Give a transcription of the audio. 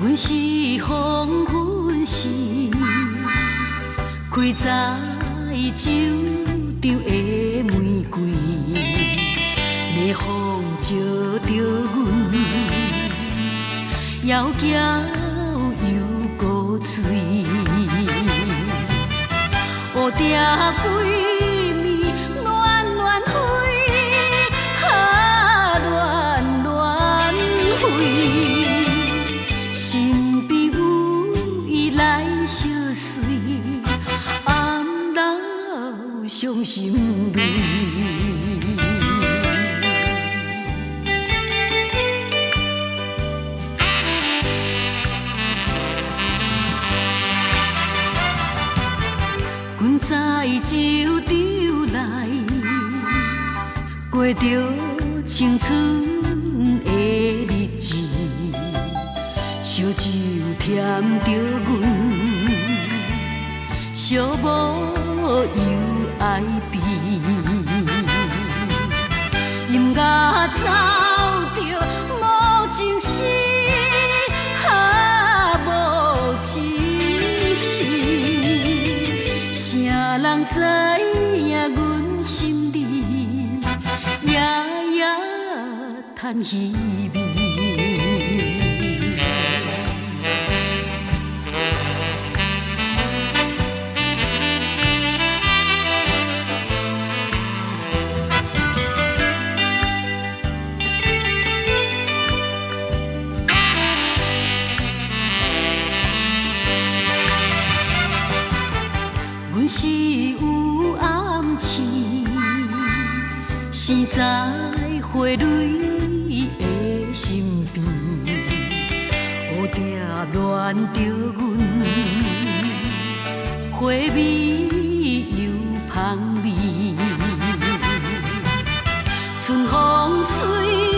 阮是黄昏时，开在酒场的玫瑰，微风招着阮，窈窕又孤醉。乌蝶归暝，暖暖飞，暖暖飞。身边有伊来相随，暗流伤心泪。阮在酒场内，过着青春的日子，烧酒添着阮，寂寞又爱悲。音乐走着无情时，无情时。谁人知影阮心里夜夜叹稀微？阮是有暗示，生在花蕊的身边，乌蝶恋着阮，花味又香味，春风随。